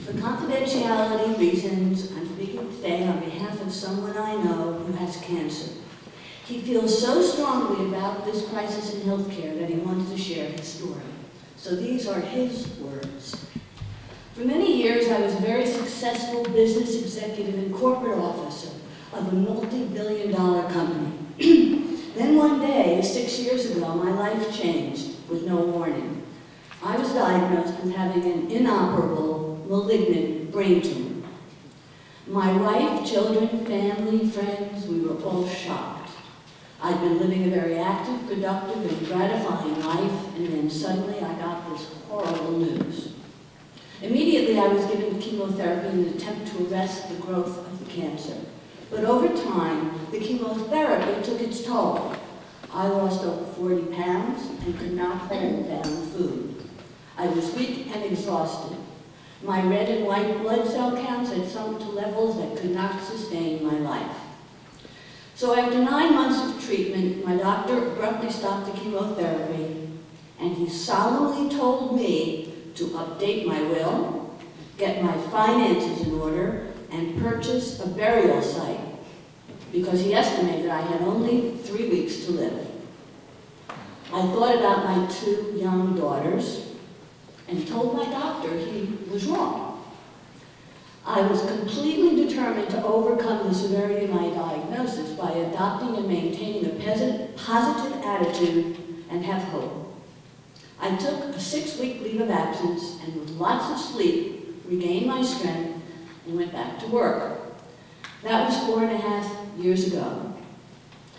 For confidentiality reasons, I'm speaking today on behalf of someone I know who has cancer. He feels so strongly about this crisis in healthcare that he wants to share his story. So these are his words. For many years, I was a very successful business executive and corporate officer of a multi-billion-dollar company. Then one day, 6 years ago, my life changed with no warning. I was diagnosed with having an inoperable, malignant brain tumor. My wife, children, family, friends, we were all shocked. I'd been living a very active, productive, and gratifying life, and then suddenly I got this horrible news. Immediately I was given chemotherapy in an attempt to arrest the growth of the cancer. But over time, the chemotherapy took its toll. I lost over 40 pounds and could not hold down food. I was weak and exhausted. My red and white blood cell counts had sunk to levels that could not sustain my life. So after 9 months of treatment, my doctor abruptly stopped the chemotherapy, and he solemnly told me to update my will, get my finances in order, and purchase a burial site, because he estimated I had only 3 weeks to live. I thought about my 2 young daughters and told my doctor he was wrong. I was completely determined to overcome the severity of my diagnosis by adopting and maintaining a positive attitude and have hope. I took a 6-week leave of absence and with lots of sleep regained my strength and went back to work. That was 4.5 years ago.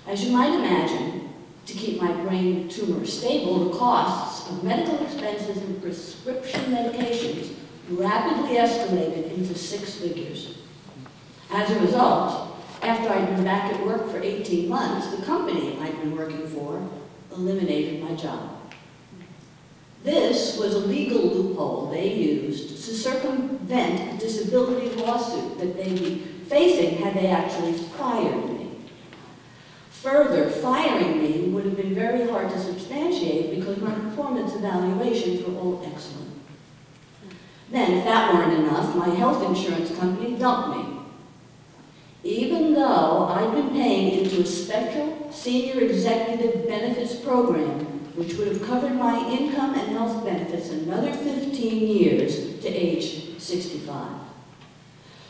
As you might imagine, to keep my brain tumor stable, the costs of medical expenses and prescription medications rapidly escalated into 6 figures. As a result, after I'd been back at work for 18 months, the company I'd been working for eliminated my job. This was a legal loophole they used to circumvent a disability lawsuit that they'd be facing had they actually fired me. Further, firing me would have been very hard to substantiate because my performance evaluations were all excellent. Then, if that weren't enough, my health insurance company dumped me. Even though I'd been paying into a special senior executive benefits program, which would have covered my income and health benefits another 15 years to age 65.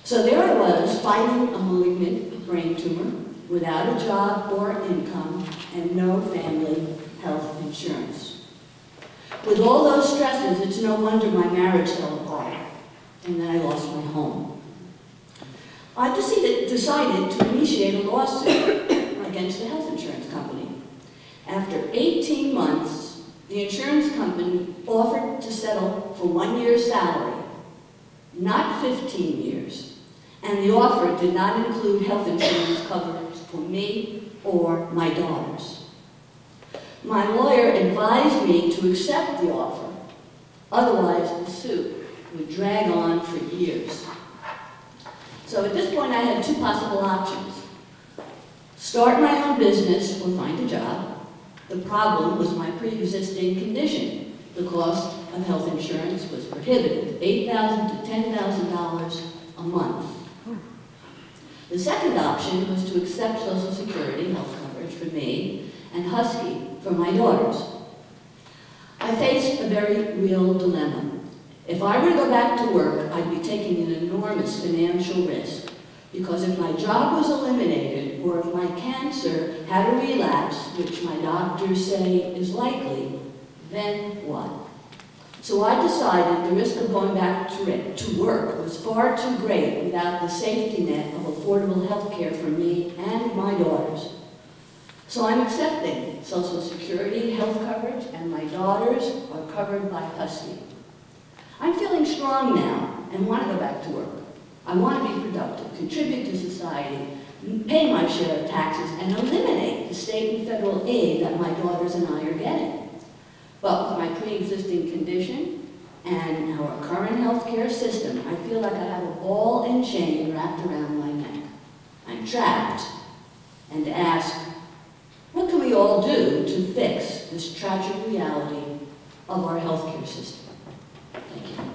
So there I was, fighting a malignant brain tumor, without a job or income, and no family health insurance. With all those stresses, it's no wonder my marriage fell apart, and then I lost my home. I decided to initiate a lawsuit against the health insurance company. After 18 months, the insurance company offered to settle for 1 year's salary, not 15 years, and the offer did not include health insurance coverage for me or my daughters. My lawyer advised me to accept the offer, otherwise the suit would drag on for years. So at this point I had 2 possible options: start my own business or find a job. The problem was my pre-existing condition. The cost of health insurance was prohibitive, $8,000 to $10,000 a month. The second option was to accept Social Security health coverage for me and Husky for my daughters. I faced a very real dilemma. If I were to go back to work, I'd be taking an enormous financial risk, because if my job was eliminated, or if my cancer had a relapse, which my doctors say is likely, then what? So I decided the risk of going back to work was far too great without the safety net of affordable health care for me and my daughters. So I'm accepting Social Security health coverage, and my daughters are covered by Husky. I'm feeling strong now and want to go back to work. I want to be productive, contribute to society, pay my share of taxes, and eliminate the state and federal aid that my daughters and I are getting. But with my pre-existing condition and our current healthcare system, I feel like I have a ball and chain wrapped around my neck. I'm trapped, and ask, what can we all do to fix this tragic reality of our healthcare system? Thank you.